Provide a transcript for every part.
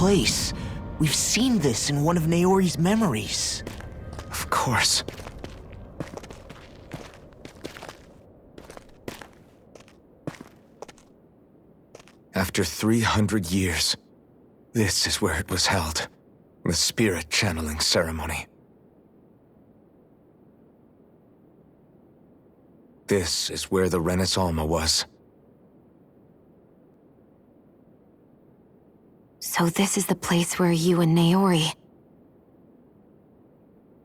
place. We've seen this in one of Naori's memories. Of course. After 300 years, this is where it was held. The spirit channeling ceremony. This is where the Rena's Alma was. So this is the place where you and Naori...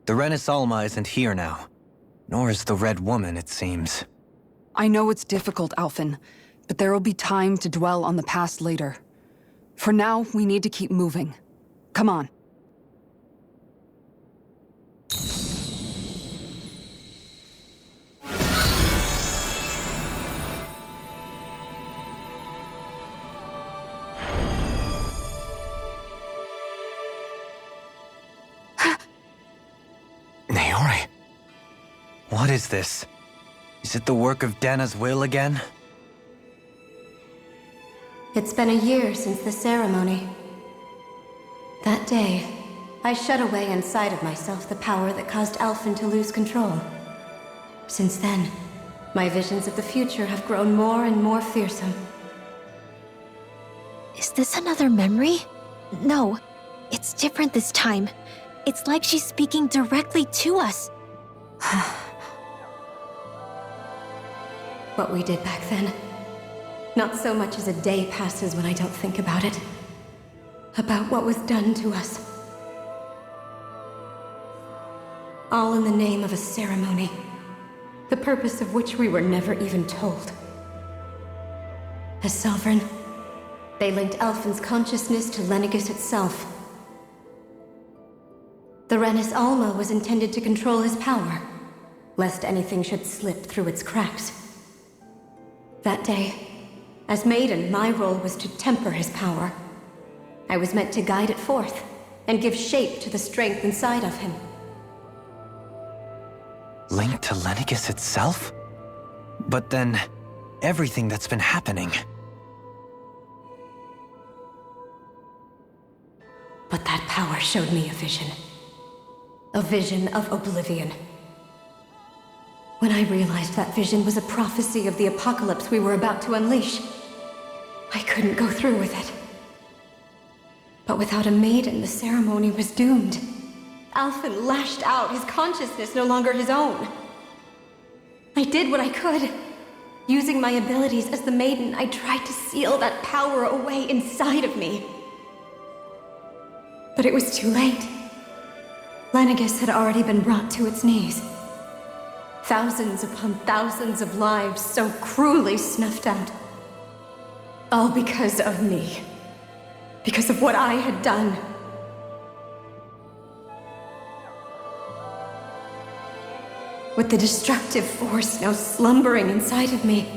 The Rena's Alma isn't here now. Nor is the Red Woman, it seems. I know it's difficult, Alphen, but there will be time to dwell on the past later. For now, we need to keep moving. Come on. Naori? What is this? Is it the work of Dahna's will again? It's been a year since the ceremony. That day, I shut away inside of myself the power that caused Alphen to lose control. Since then, my visions of the future have grown more and more fearsome. Is this another memory? No, it's different this time. It's like she's speaking directly to us. What we did back then. Not so much as a day passes when I don't think about it. About what was done to us. All in the name of a ceremony. The purpose of which we were never even told. As Sovereign, they linked Alphen's consciousness to Lenegis itself. The Rena's Alma was intended to control his power, lest anything should slip through its cracks. That day, as Maiden, my role was to temper his power. I was meant to guide it forth, and give shape to the strength inside of him. Linked to Lenegis itself? But then, everything that's been happening... But that power showed me a vision. A vision of oblivion. When I realized that vision was a prophecy of the apocalypse we were about to unleash, I couldn't go through with it. But without a maiden, the ceremony was doomed. Alphen lashed out, his consciousness no longer his own. I did what I could. Using my abilities as the maiden, I tried to seal that power away inside of me. But it was too late. Lenegis had already been brought to its knees. Thousands upon thousands of lives so cruelly snuffed out. All because of me. Because of what I had done. With the destructive force now slumbering inside of me,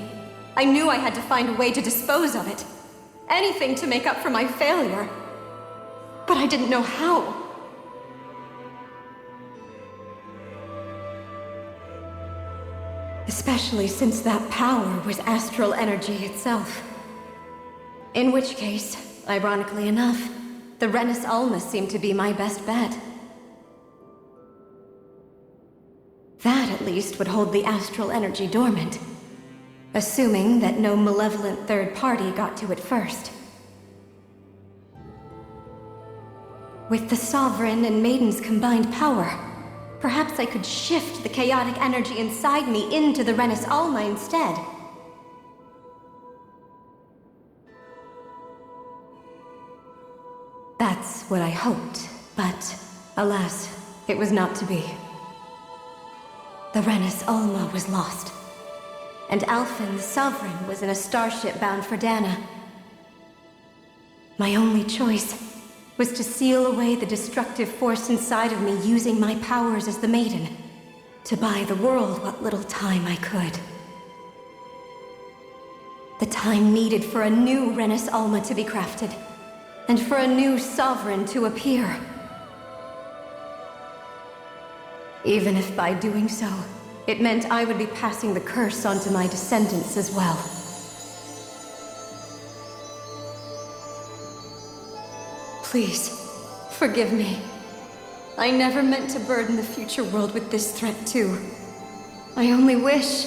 I knew I had to find a way to dispose of it. Anything to make up for my failure. But I didn't know how. Especially since that power was astral energy itself. In which case, ironically enough, the Rena's Alma seemed to be my best bet. That, at least, would hold the astral energy dormant. Assuming that no malevolent third party got to it first. With the Sovereign and Maiden's combined power, perhaps I could shift the chaotic energy inside me into the Rena's Alma instead. That's what I hoped, but alas, it was not to be. The Rena's Alma was lost, and Alphen, the Sovereign, was in a starship bound for Dahna. My only choice was to seal away the destructive force inside of me using my powers as the Maiden, to buy the world what little time I could. The time needed for a new Rena's Alma to be crafted, and for a new Sovereign to appear. Even if by doing so, it meant I would be passing the curse onto my descendants as well. Please, forgive me. I never meant to burden the future world with this threat, too. I only wish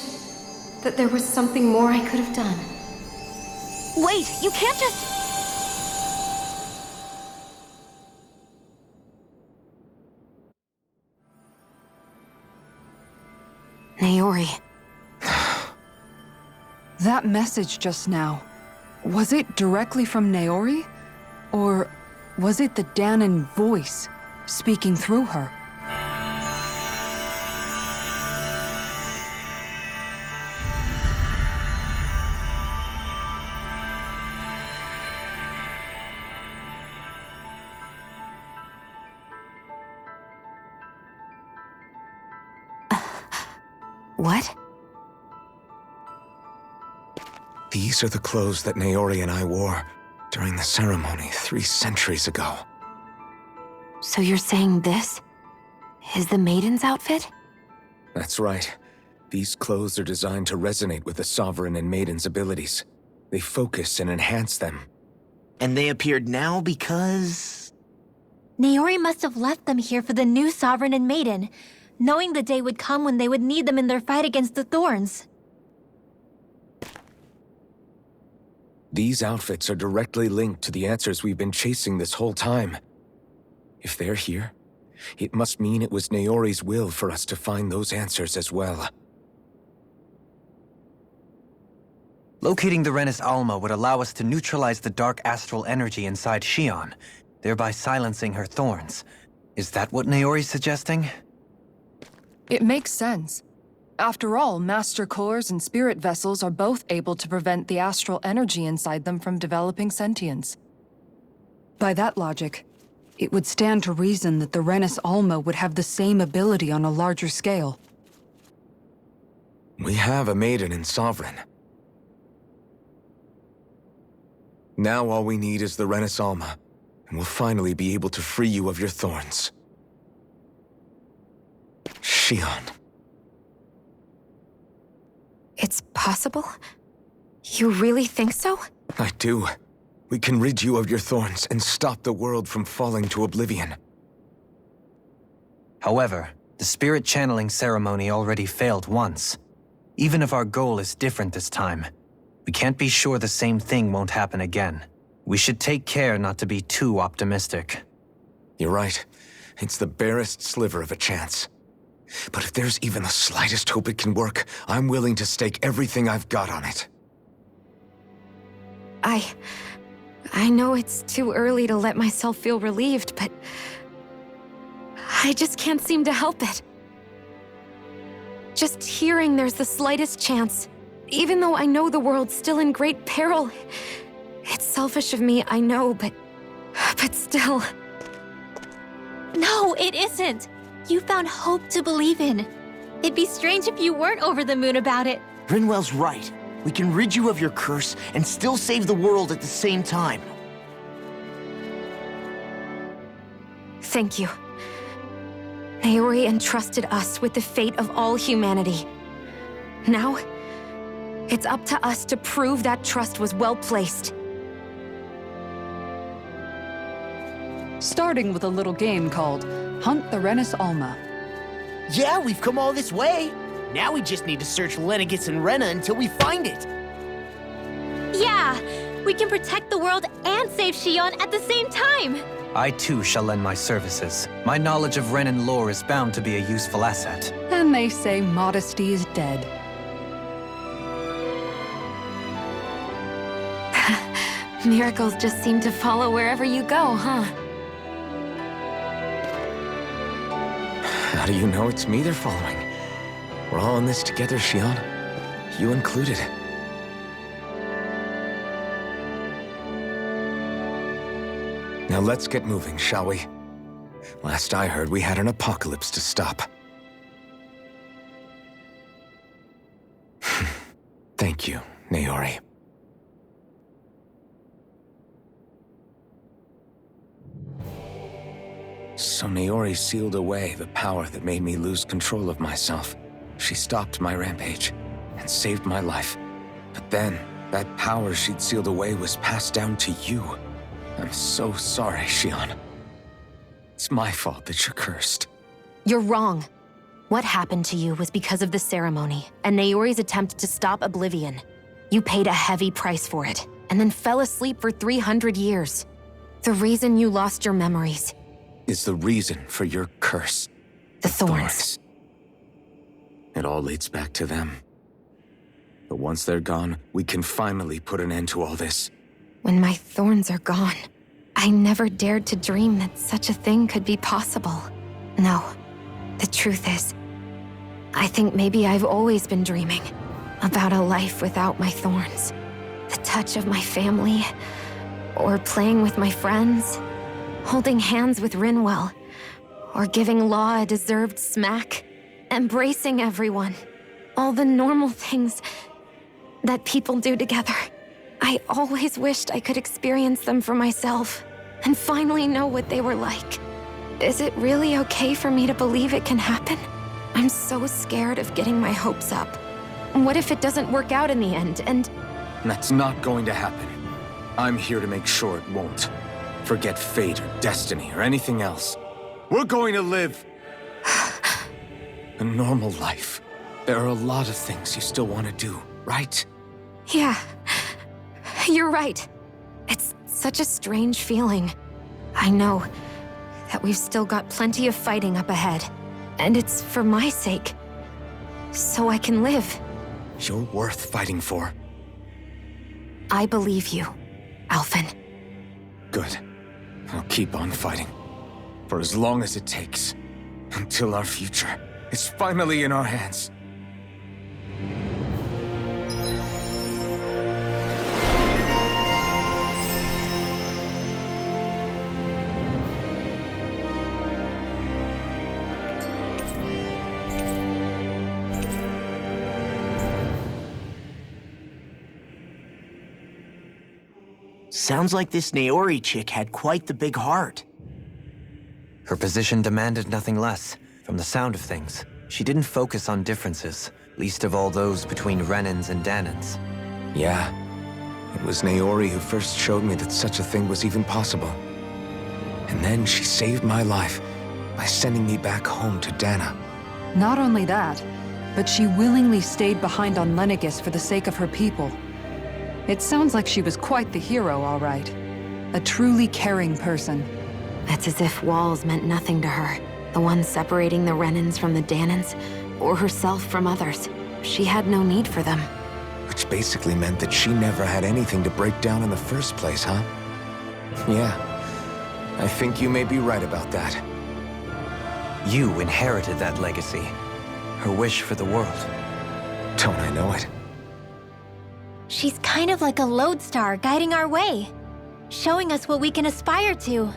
that there was something more I could have done. Wait, you can't just... Naori. That message just now, was it directly from Naori? Or was it the Dahnan voice speaking through her? What? These are the clothes that Naori and I wore during the ceremony 3 centuries ago. So you're saying this is the maiden's outfit? That's right. These clothes are designed to resonate with the Sovereign and Maiden's abilities. They focus and enhance them. And they appeared now because... Naori must have left them here for the new Sovereign and Maiden, knowing the day would come when they would need them in their fight against the Thorns. These outfits are directly linked to the answers we've been chasing this whole time. If they're here, it must mean it was Naori's will for us to find those answers as well. Locating the Rena's Alma would allow us to neutralize the dark astral energy inside Shionne, thereby silencing her thorns. Is that what Naori's suggesting? It makes sense. After all, Master Cores and Spirit Vessels are both able to prevent the astral energy inside them from developing sentience. By that logic, it would stand to reason that the Rena's Alma would have the same ability on a larger scale. We have a Maiden and Sovereign. Now all we need is the Rena's Alma, and we'll finally be able to free you of your thorns. Shionne. It's possible? You really think so? I do. We can rid you of your thorns and stop the world from falling to oblivion. However, the spirit channeling ceremony already failed once. Even if our goal is different this time, we can't be sure the same thing won't happen again. We should take care not to be too optimistic. You're right. It's the barest sliver of a chance. But if there's even the slightest hope it can work, I'm willing to stake everything I've got on it. I know it's too early to let myself feel relieved, but I just can't seem to help it. Just hearing there's the slightest chance, even though I know the world's still in great peril. It's selfish of me, I know, but still. No, it isn't. You found hope to believe in. It'd be strange if you weren't over the moon about it. Rinwell's right. We can rid you of your curse and still save the world at the same time. Thank you. Naori entrusted us with the fate of all humanity. Now, it's up to us to prove that trust was well placed. Starting with a little game called Hunt the Rena's Alma. Yeah, we've come all this way. Now we just need to search Lenegis and Rena until we find it. Yeah! We can protect the world and save Shionne at the same time! I too shall lend my services. My knowledge of Renan lore is bound to be a useful asset. And they say modesty is dead. Miracles just seem to follow wherever you go, huh? How do you know it's me they're following? We're all in this together, Shionne. You included. Now let's get moving, shall we? Last I heard, we had an apocalypse to stop. Thank you, Naori. So Naori sealed away the power that made me lose control of myself. She stopped my rampage and saved my life. But then, that power she'd sealed away was passed down to you. I'm so sorry, Shionne. It's my fault that you're cursed. You're wrong. What happened to you was because of the ceremony and Naori's attempt to stop Oblivion. You paid a heavy price for it, and then fell asleep for 300 years. The reason you lost your memories Is the reason for your curse. the thorns. It all leads back to them. But once they're gone, we can finally put an end to all this. When my thorns are gone, I never dared to dream that such a thing could be possible. No, the truth is, I think maybe I've always been dreaming about a life without my thorns. The touch of my family, or playing with my friends, holding hands with Rinwell, or giving Law a deserved smack, embracing everyone. All the normal things that people do together. I always wished I could experience them for myself and finally know what they were like. Is it really okay for me to believe it can happen? I'm so scared of getting my hopes up. What if it doesn't work out in the end, and... That's not going to happen. I'm here to make sure it won't. Forget fate or destiny or anything else. We're going to live a normal life. There are a lot of things you still want to do, right? Yeah, you're right. It's such a strange feeling. I know that we've still got plenty of fighting up ahead, and it's for my sake, so I can live. You're worth fighting for. I believe you, Alphen. Good. I'll keep on fighting. For as long as it takes. Until our future is finally in our hands. Sounds like this Naori chick had quite the big heart. Her position demanded nothing less. From the sound of things, she didn't focus on differences, least of all those between Renans and Dahnans. Yeah. It was Naori who first showed me that such a thing was even possible. And then she saved my life by sending me back home to Dahna. Not only that, but she willingly stayed behind on Lenegis for the sake of her people. It sounds like she was quite the hero, all right. A truly caring person. It's as if walls meant nothing to her. The ones separating the Renans from the Dahnans, or herself from others. She had no need for them. Which basically meant that she never had anything to break down in the first place, huh? Yeah. I think you may be right about that. You inherited that legacy. Her wish for the world. Don't I know it? She's kind of like a lodestar guiding our way, showing us what we can aspire to.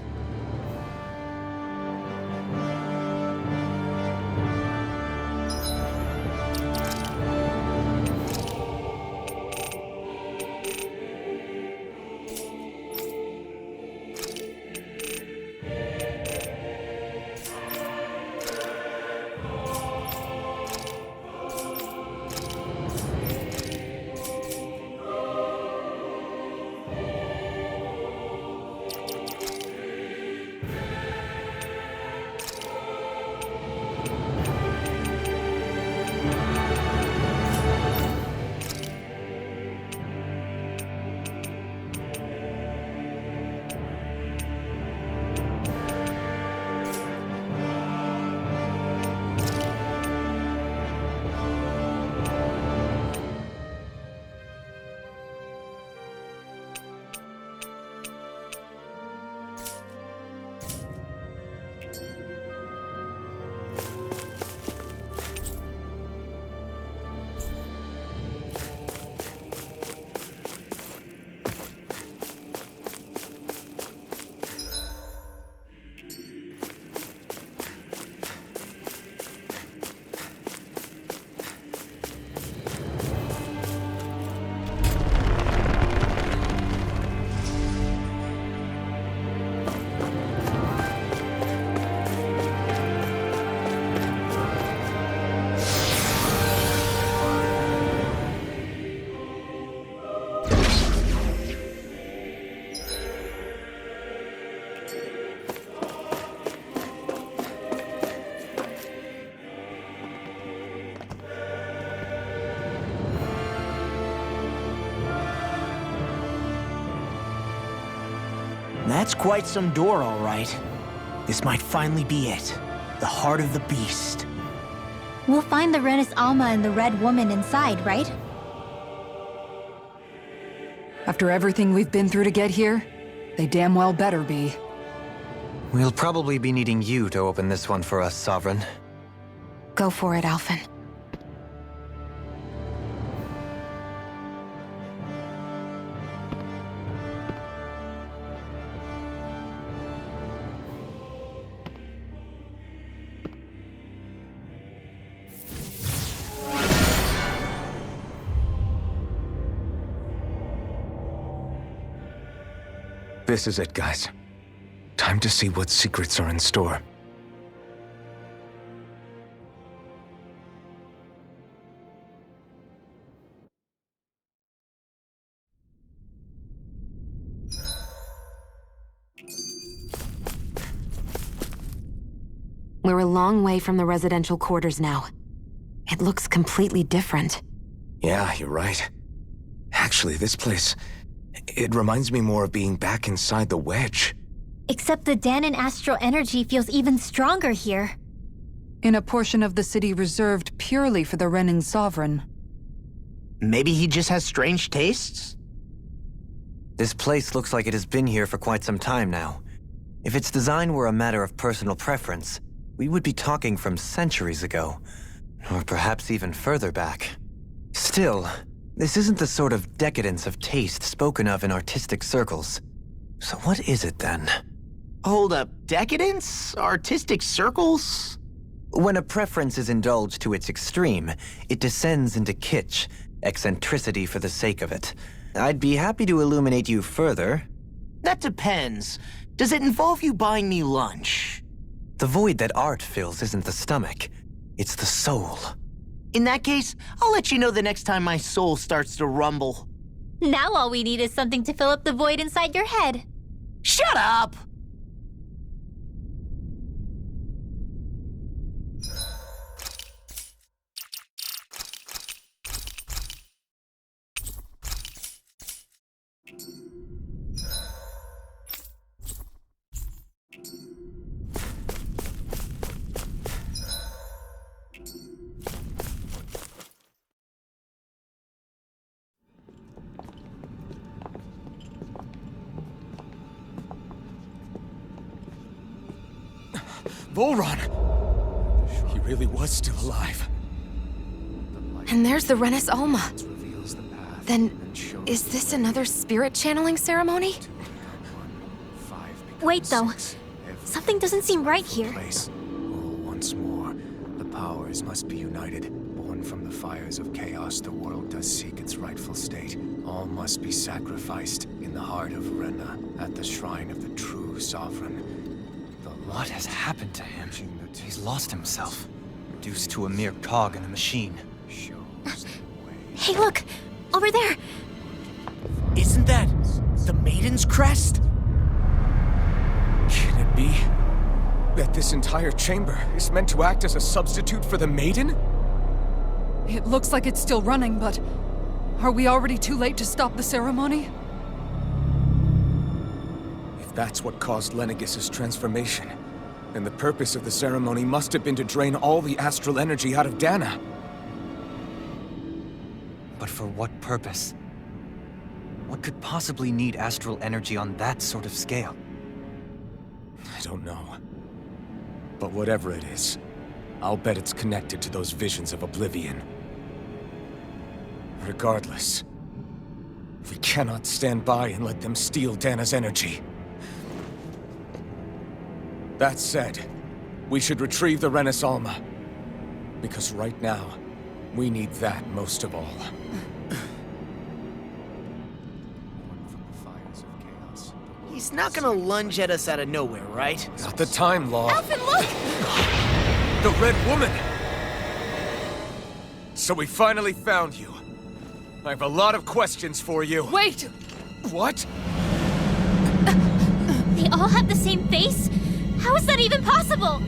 That's quite some door, all right. This might finally be it. The heart of the beast. We'll find the Rena's Alma and the Red Woman inside, right? After everything we've been through to get here, they damn well better be. We'll probably be needing you to open this one for us, Sovereign. Go for it, Alphen. This is it, guys. Time to see what secrets are in store. We're a long way from the residential quarters now. It looks completely different. Yeah, you're right. Actually, this place... it reminds me more of being back inside the wedge. Except the Dahnan astral energy feels even stronger here. In a portion of the city reserved purely for the Renan Sovereign. Maybe he just has strange tastes? This place looks like it has been here for quite some time now. If its design were a matter of personal preference, we would be talking from centuries ago. Or perhaps even further back. Still, this isn't the sort of decadence of taste spoken of in artistic circles. So what is it then? Hold up, decadence? Artistic circles? When a preference is indulged to its extreme, it descends into kitsch, eccentricity for the sake of it. I'd be happy to illuminate you further. That depends. Does it involve you buying me lunch? The void that art fills isn't the stomach, it's the soul. In that case, I'll let you know the next time my soul starts to rumble. Now all we need is something to fill up the void inside your head. Shut up! Volron! He really was still alive. And there's the Rena's Alma. Then, is this another spirit channeling ceremony? Wait, though. Something doesn't seem right here. Once more, the powers must be united. Born from the fires of chaos, the world does seek its rightful state. All must be sacrificed in the heart of Rena, at the shrine of the true sovereign. What has happened to him? He's lost himself, reduced to a mere cog in a machine. Hey, look! Over there! Isn't that the Maiden's crest? Can it be that this entire chamber is meant to act as a substitute for the Maiden? It looks like it's still running, but... are we already too late to stop the ceremony? If that's what caused Lenegis' transformation, then the purpose of the ceremony must have been to drain all the astral energy out of Dahna. But for what purpose? What could possibly need astral energy on that sort of scale? I don't know. But whatever it is, I'll bet it's connected to those visions of oblivion. Regardless, we cannot stand by and let them steal Dahna's energy. That said, we should retrieve the Rena's Alma. Because right now, we need that most of all. He's not gonna lunge at us out of nowhere, right? Not the time, Law. Alphen, look! The Red Woman! So we finally found you. I have a lot of questions for you. Wait! What? They all have the same face? How is that even possible?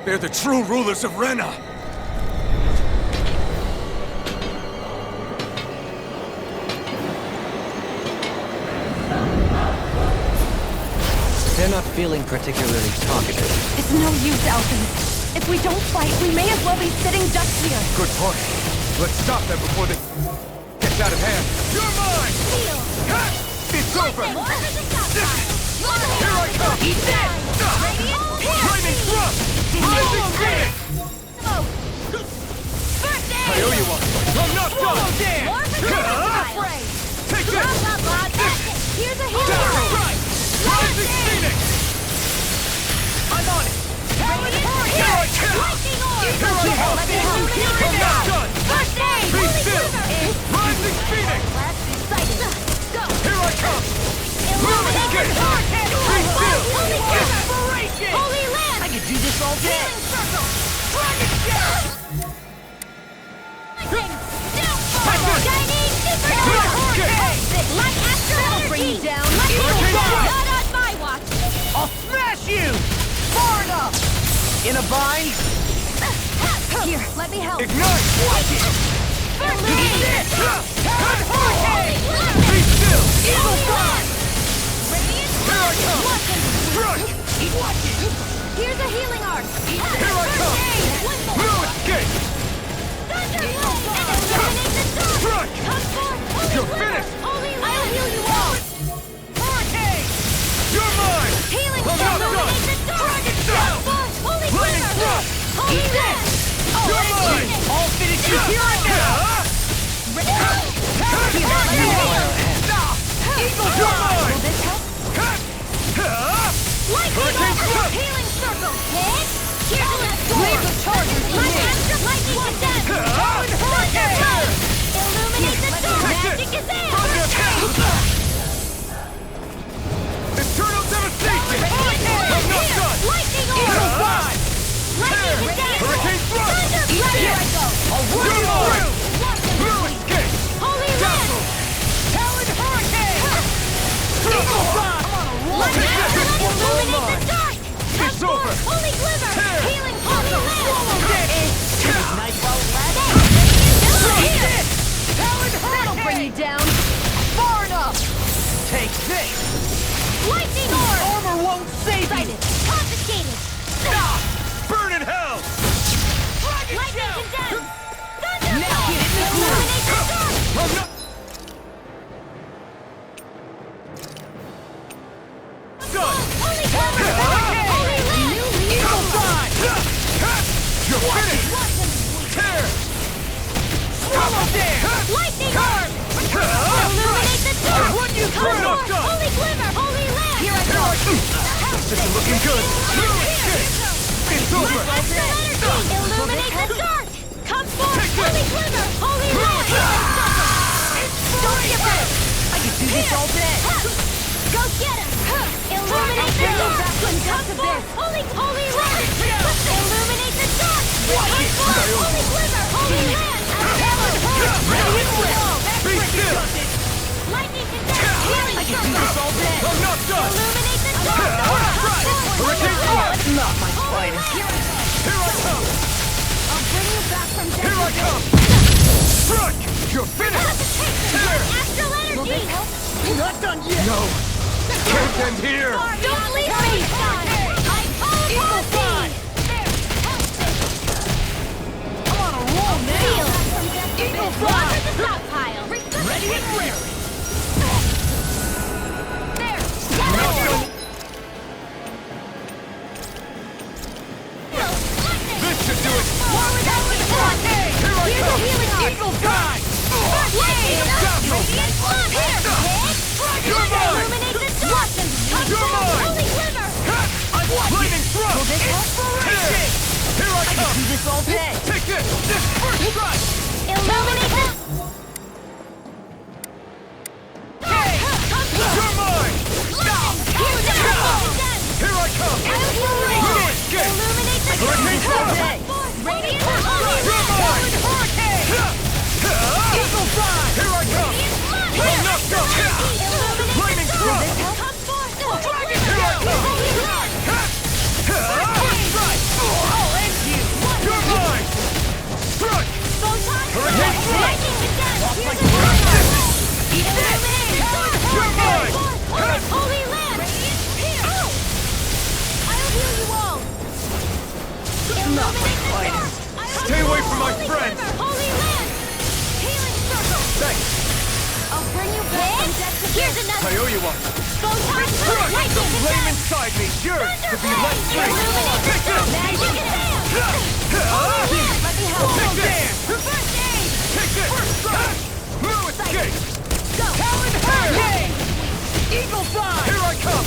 They're the true rulers of Rena! They're not feeling particularly talkative. It's no use, Alphen. If we don't fight, we may as well be sitting ducks here. Good point. Let's stop them before they gets out of hand. You're mine! Heal! It's over! Here I come! He's dead! Flaming thrust! Rising Phoenix! I owe you one! I'm not done! Take this! Here's a Down! healer! Right! Rising Phoenix! I'm on it! Here I come! Lightning orb! Here I come! I'm not done! First aid! Be Holy still! quiver! Rising Phoenix! Go! Here I come! Illuminate the hurricane! Be still! Holy quiver! Inspiration! Holy land! I could do this all day. Healing circle! Dragon shell! Shining super hurricane! Light astral energy! bring you down. Lightning Hurricane! not on my watch! I'll smash you! Far enough! In a bind? Here, let me help. Ignite! Watch it! First aid! Hurricane! Be still! Evil fire! Radiant Here I come! Strike! Here's a healing arc! Here I come! No escape! Strike! You're finished! I'll heal you all! Hurricane! You're mine! Healing I'm not done! Dragon Shell! Holy Lightning quiver! thrust! Holy land! You're mine! I'll finish you here and now! Eagle Drive! Will this help? Lightning orb! Healing circle! Here's an absorb! Wave of charges to Light me. astral lightning condemn! Hurricane! Illuminate the door! Magic is in! Eternal devastation! Hurricane! I'm not done! Lightning orb! Lightning condemn! Hurricane thrust! Thunderblade! Here I go. I'll run you through! No escape! Holy land! Talon Hurricane! Eagle Drive! Light Take astral this! illuminate the dark! It's over! Holy gliver! Tear! Healing holy land! Nice while it lasts. Here! That'll bring you down. Far enough! Take this! Lightning orb! Armor won't save you! Sighted! Confiscated! Burn in hell! Lightning condemned! Now get in the Illuminate the dark! I'm not done! Holy gliver! Holy land! Eagle Drive! You're finished! Tear! Swallow there! Lightning orb! Illuminate the dark! I'll run you Come through! forth! Holy gliver! Holy land! Here I go. This isn't looking good! No escape! It's over! Astral energy! Illuminate the dark! Come forth! Take this! Holy gliver! Holy land! Don't give up. I could do this all day! Go get him! Illuminate the dark! Come forth! Holy land! Illuminate the dark! Come forth! Holy gliver! Holy land! Be still! Lightning condemned! Healing I could do circle! this all day! I'm not done! Illuminate the dark! Hurricane thrust! Not my finest! Here I come! I'll bring you back from death. Here I come! Strike! You're finished! Tear! Astral energy! Not done yet! No! Can't end here! Don't leave me, son! I call upon thee! I'm on a roll now! Feel! Eagle Water Fly! the stockpile! Ready and rare! There! Not Gather! done! This should do it! Forward out with front! Here I Here's a come! healing arc! Eagle Drive! Lightning! Dazzle! Radiant flood! Here! You're mine! Illuminate the dark! You're mine! Holy gliver! Lightning thrust! Here's another! I owe you one. Photon Crush lightning the attack! flame inside me, yours to be let free. Illuminate the storm! Magic attack! Let me help! Take this! First aid! Take this! First strike! Blue escape! Go! Talon hair! Eagle fly! Here I come!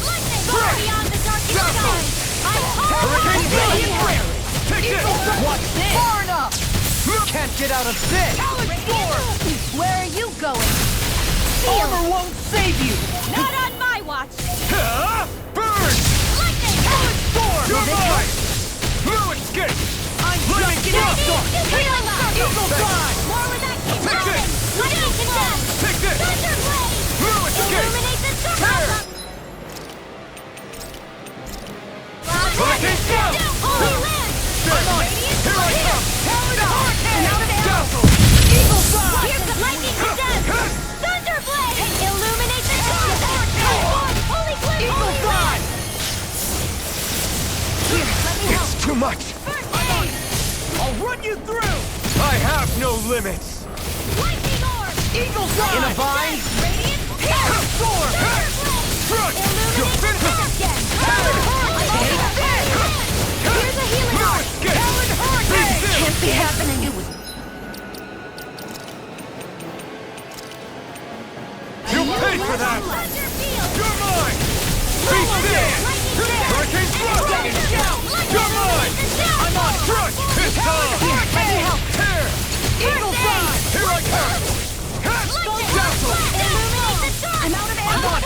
Lightning! Far beyond the darkest sky! I'm Hurricane already blade! Take this! What's this? Far enough! Can't get out of this! Where are you going? Armor won't save you! Not on my watch! Burn! Lightning! Storm! You're mine! Blue escape! I'm Flaming thrust! Healing circle! Eagle fly! More with that kick! Take this! Lightning condemn! Take this! Thunder blade! Blue escape! Illuminate the storm! Tear! Hurricane down! Holy land! Radiant Here I blade! come! Talon hurricane! Out of arrows! Dazzle! Eagle fly! Here's the lightning condemn! Thunder blade! Illuminate the storm! Holy flame! Eagle fly! Here, let me help! It's too much! First aid! I'll run you through! I have no limits! Lightning orb! Eagle fly! In a vine! Radiant Storm! Thunder blade! Crush! Illuminate the storm again! Take this! Here's a healing orb! Talon hurricane! Can't be happening! You'll pay for that! Thunder field! You're mine! Be still! Hurricane thrust! You're mine! I'm on crush! This time! Let me help! Tear! Eagle fly! Here I come! Dazzle! Illuminate the storm! I'm out of ammo!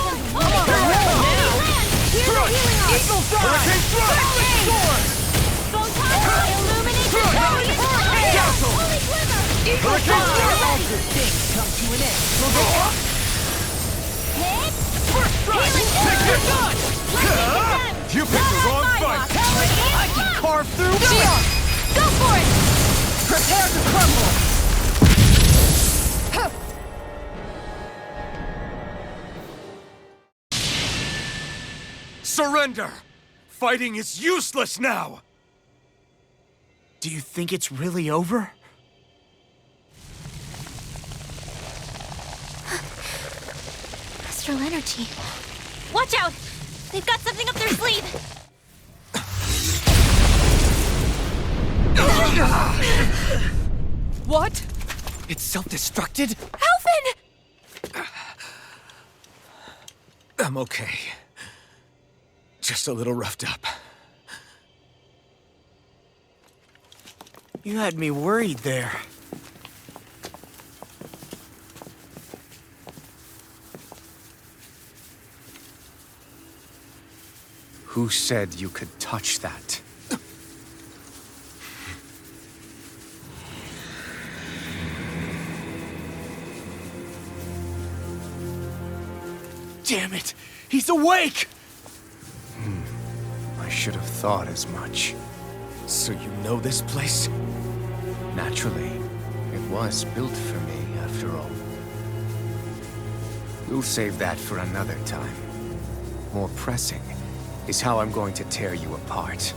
Here's a Crush! healing orb! Eagle fly! Hurricane thrust! Storm! Photon illuminate the storm! Dazzle! Holy glimmer! Hurricane thrust! Things come to an end. Hit! First strike! Take this! You picked the wrong fight! I can Carve through. Go for it! Prepare to crumble. Surrender! Fighting is useless now! Do you think it's really over? Astral energy. Watch out! They've got something up their sleeve! What? It's self-destructed? Alphen! I'm okay. Just a little roughed up. You had me worried there. Who said you could touch that? Damn it! He's awake! I should have thought as much. So you know this place? Naturally, it was built for me, after all. We'll save that for another time. More pressing is how I'm going to tear you apart.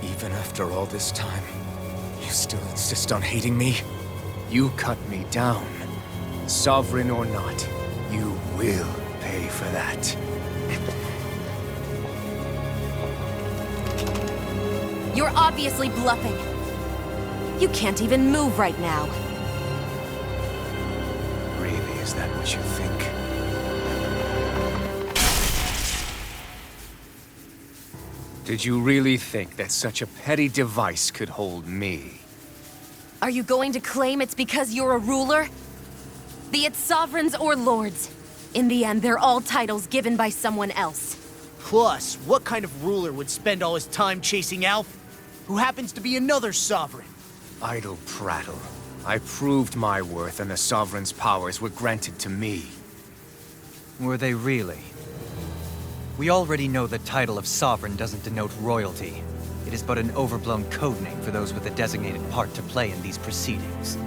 Even after all this time, you still insist on hating me? You cut me down. Sovereign or not, you will pay for that. You're obviously bluffing. You can't even move right now. Really, is that what you think? Did you really think that such a petty device could hold me? Are you going to claim it's because you're a ruler? Be it sovereigns or lords. In the end, they're all titles given by someone else. Plus, what kind of ruler would spend all his time chasing Alphen, who happens to be another sovereign? Idle prattle. I proved my worth and the Sovereign's powers were granted to me. Were they really? We already know the title of Sovereign doesn't denote royalty. It is but an overblown codename for those with a designated part to play in these proceedings.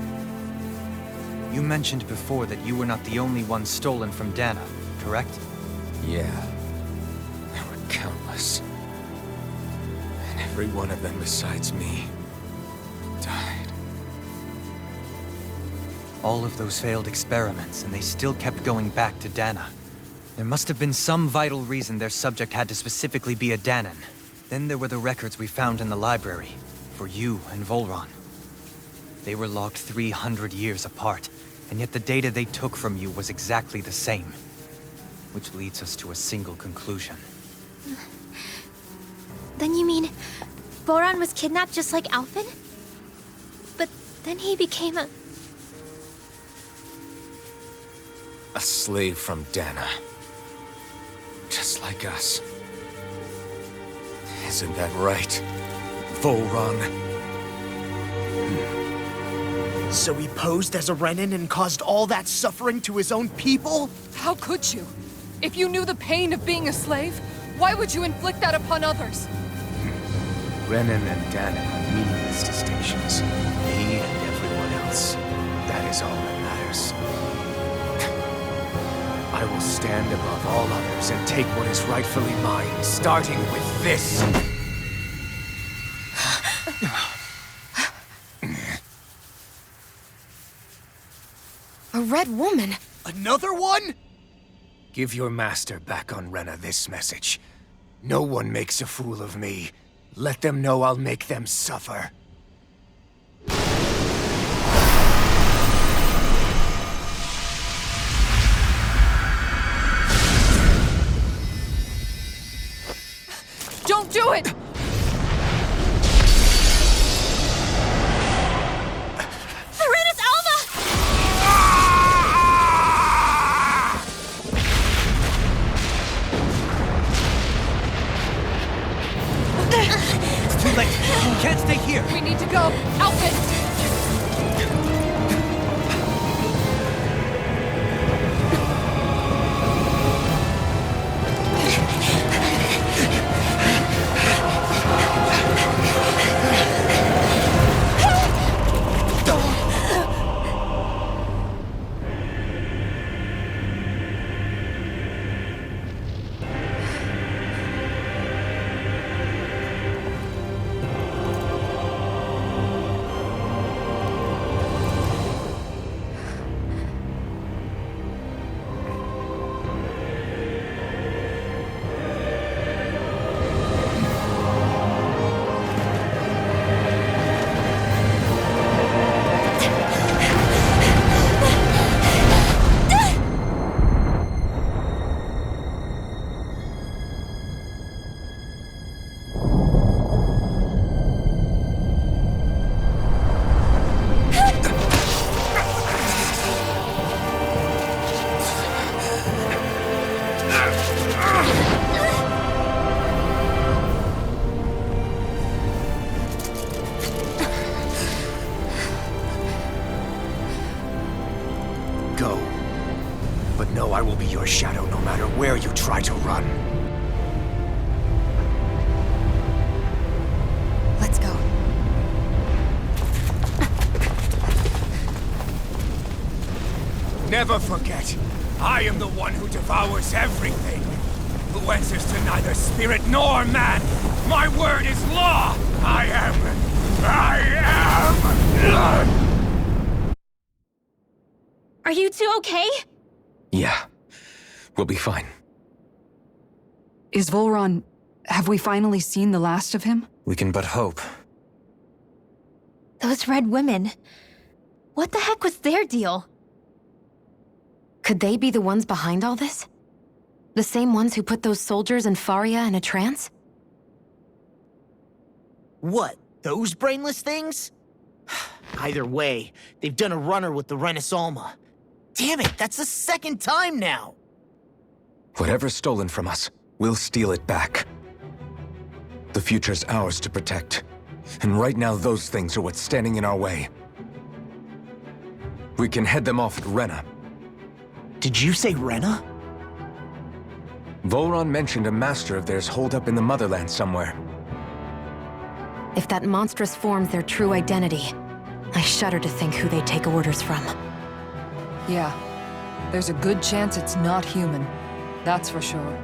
You mentioned before that you were not the only one stolen from Dahna, correct? Yeah. There were countless. And every one of them besides me died. All of those failed experiments, and they still kept going back to Dahna. There must have been some vital reason their subject had to specifically be a Dahnan. Then there were the records we found in the library, for you and Volron. They were logged 300 years apart, and yet the data they took from you was exactly the same. Which leads us to a single conclusion. Then you mean Volron was kidnapped just like Alphen? But then he became a slave from Dahna. Just like us. Isn't that right, Volron? So he posed as a Renan and caused all that suffering to his own people? How could you? If you knew the pain of being a slave, why would you inflict that upon others? Renan and Dahna are meaningless distinctions. Me and everyone else. That is all that matters. I will stand above all others and take what is rightfully mine, starting with this. A red woman? Another one? Give your master back on Rena this message. No one makes a fool of me. Let them know I'll make them suffer. Don't do it! Serenus Alma! It's too late. You can't stay here. We need to go. Alphen! Go. But know I will be your shadow no matter where you try to run. Let's go. Never forget, I am the one who devours everything. Who answers to neither spirit nor man. My word is law. I am. Are you two okay? Yeah. We'll be fine. Is Volron... have we finally seen the last of him? We can but hope. Those red women. What the heck was their deal? Could they be the ones behind all this? The same ones who put those soldiers and Faria in a trance? What, those brainless things? Either way, they've done a runner with the Renus Alma. Damn it, that's the second time now! Whatever's stolen from us, we'll steal it back. The future's ours to protect. And right now those things are what's standing in our way. We can head them off at Rena. Did you say Rena? Volron mentioned a master of theirs holed up in the motherland somewhere. If that monstrous form's their true identity, I shudder to think who they take orders from. Yeah. There's a good chance it's not human. That's for sure.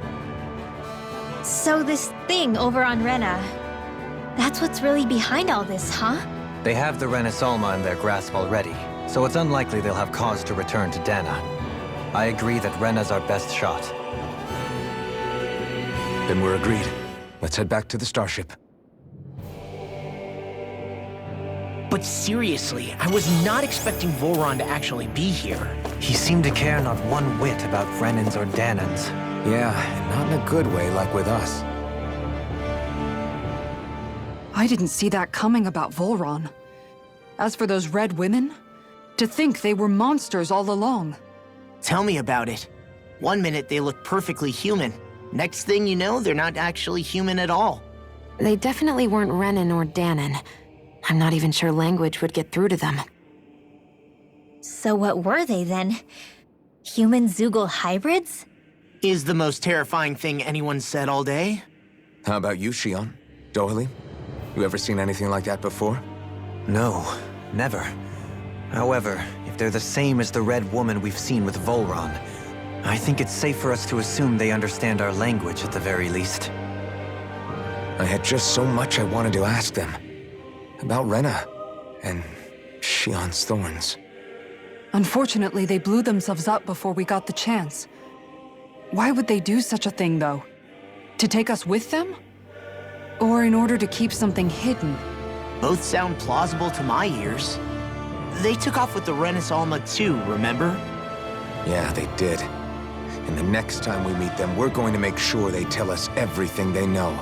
So this thing over on Rena, that's what's really behind all this, huh? They have the Renus Alma in their grasp already. so it's unlikely they'll have cause to return to Dahna. I agree that Rena's our best shot. Then we're agreed. Let's head back to the starship. But seriously, I was not expecting Volron to actually be here. He seemed to care not one whit about Renans or Dahnans. Yeah, and not in a good way like with us. I didn't see that coming about Volron. As for those red women, to think they were monsters all along. Tell me about it. One minute they look perfectly human. Next thing you know, they're not actually human at all. They definitely weren't Renan or Dahnan. I'm not even sure language would get through to them. So what were they then? Human Zoogle hybrids? Is the most terrifying thing anyone said all day. How about you, Shionne? Dohalie? You ever seen anything like that before? No, never. However, if they're the same as the red woman we've seen with Volron, I think it's safe for us to assume they understand our language at the very least. I had just so much I wanted to ask them. About Rena and Shionne's thorns. Unfortunately, they blew themselves up before we got the chance. Why would they do such a thing, though? To take us with them? Or in order to keep something hidden? Both sound plausible to my ears. They took off with the Renis Alma too, remember? Yeah, they did. And the next time we meet them, we're going to make sure they tell us everything they know.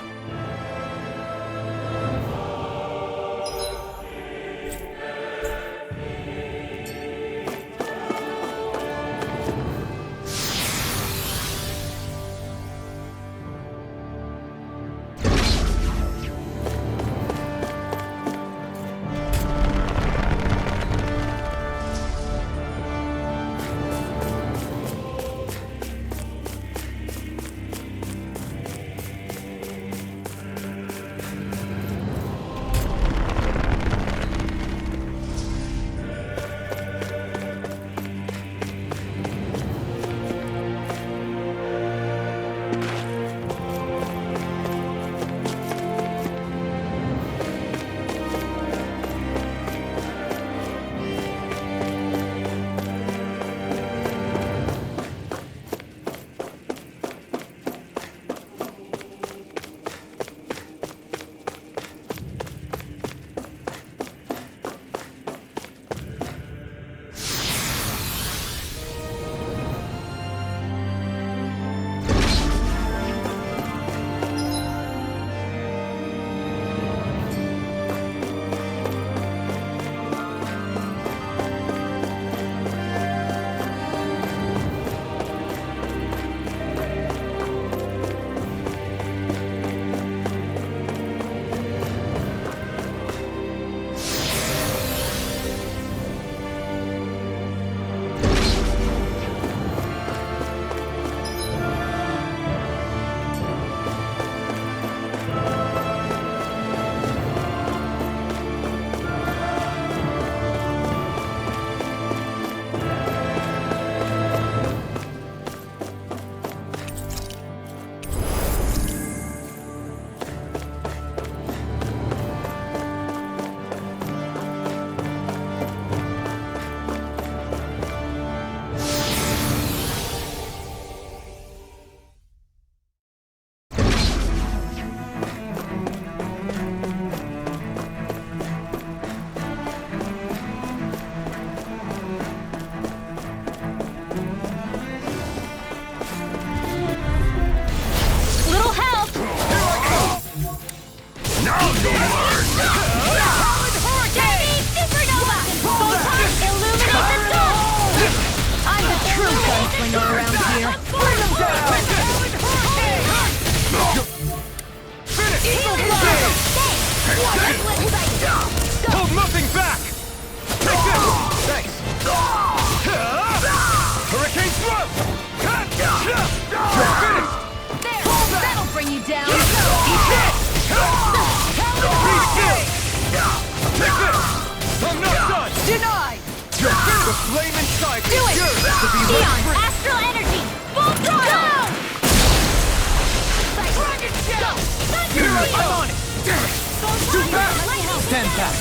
Stand back.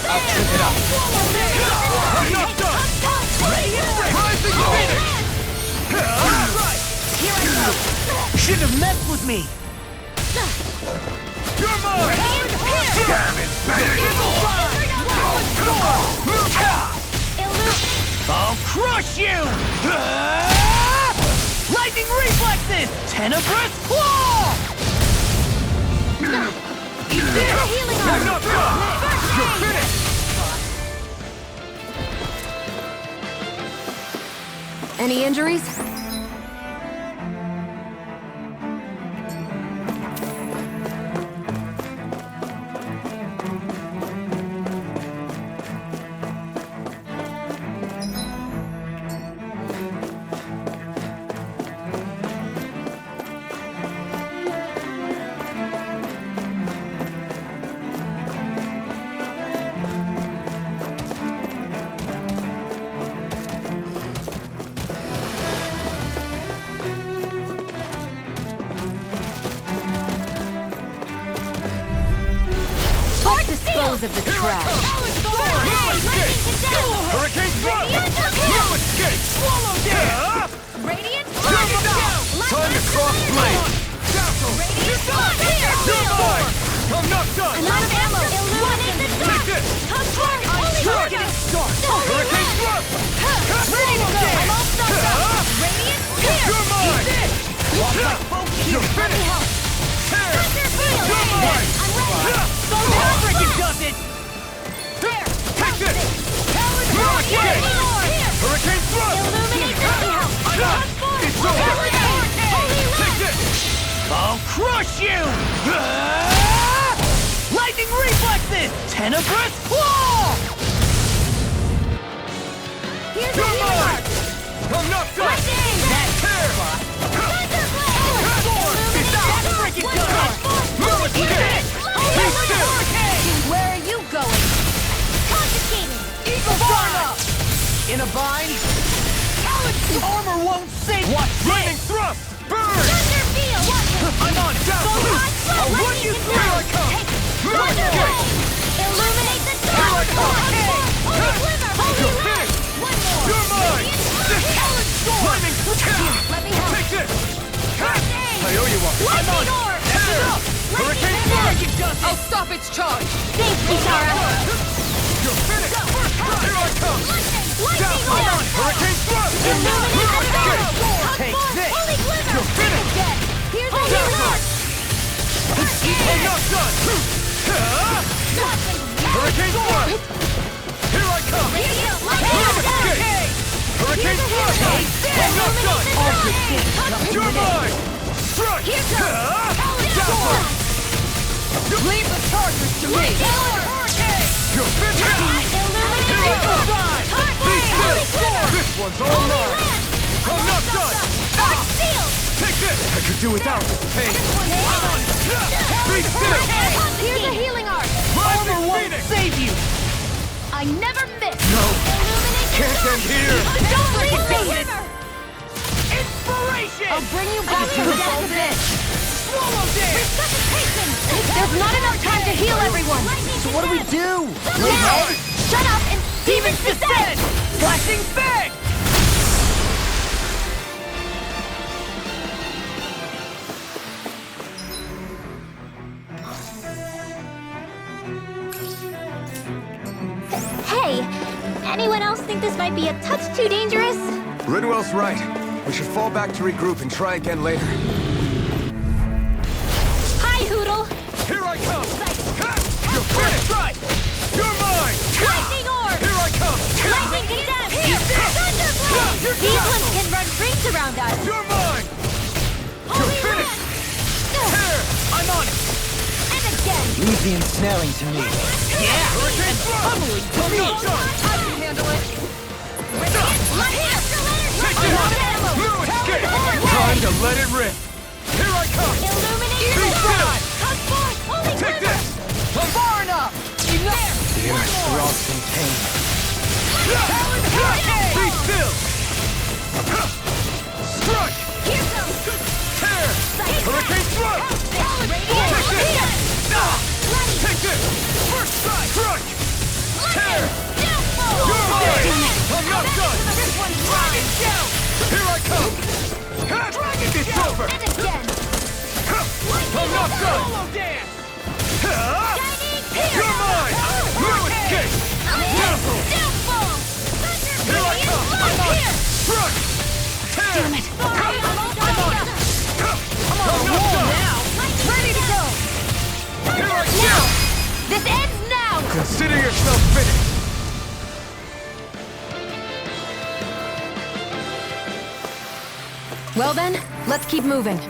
I'll trip it up. I'm not done! Rising Phoenix! Right! Here I go! Shouldn't have messed with me! You're mine! Damn it, I'll crush you! Lightning reflexes! Tenebrous claw! Healing I'm not done! You're finished! Any injuries? Dispose of the trash. Hurricane Thrust! No escape! Swallow down! Radiant Time to cross blade! You're mine! I'm not done! Take this! Hurricane Thrust! Ready to go! You're mine! You're finished! You're mine! Freaking does it! Take this! No escape! Hurricane Thrust! It's over! Take this! I'll crush you! Lightning reflexes! Tenebrous claw! You're mine! I'm not done! Tear! Freaking does it! No escape! Be still! Where are you going? Eagle Dahna! In a bind? Armor won't save. Watch Lightning this! Thrust! Burn! I'm on down! I'll run you through! Here I come! No escape! Illuminate the Here I come! You're finished! You're mine! Lightning Tear! Take this! I owe you one! I'm on! Tear! Hurricane Thrust! I'll stop its charge! You're finished! Here I come! Down! I'm on! Hurricane Thrust! No escape! Take this! You're finished! Down! I'm not done! Hurricane Thrust! Here I come! No escape! Hurricane Thrust! I'm not done! You're mine! Strike! Down! Leave the charges to me! You're finished! Here I come! Be still! This one's all mine! I'm not done! Take this! I could do without this pain! Be still! Here's a healing art! Rising Won't Phoenix! save you! I never miss! No! Can't end here! Don't leave me! Inspiration! I'll bring you back to the death of this! Swallow this! There's not enough time to heal everyone! So what do we do? Now, shut up and Demons descend! Flashing bang! Hey, anyone else think this might be a touch too dangerous? Ridwell's right. We should fall back to regroup and try again later. Hi, Hoodle! Here I come! You're finished! Right! You're mine! Lightning orb! Here I come! Lightning condemned! Thunderblow! These ones can run rings around us! You're mine! Holy finished! Here! I'm on it! And again! Leave the ensnaring to me. Yeah! Hurricane Pummeling to me! I can handle it! Take No escape! Time to let it rip! Here I come! Illuminate Be still! Come forth! Holy Take Quiver! this! Far enough! Enough! The inner throbs in pain. Be still! Strike! Here comes! Tear! Hurricane Thrust! Take this! Take this! First strike! Strike! Tear! You're mine! out! Here I come! Dragon it's over! And again! I'm not done! Solo dance! You're mine! You escape! Careful! Here I come! I'm on! Front! Damn it! I'm on! I'm not done! Ready to go! Here I come! This ends now! Consider yourself finished! Well then, let's keep moving.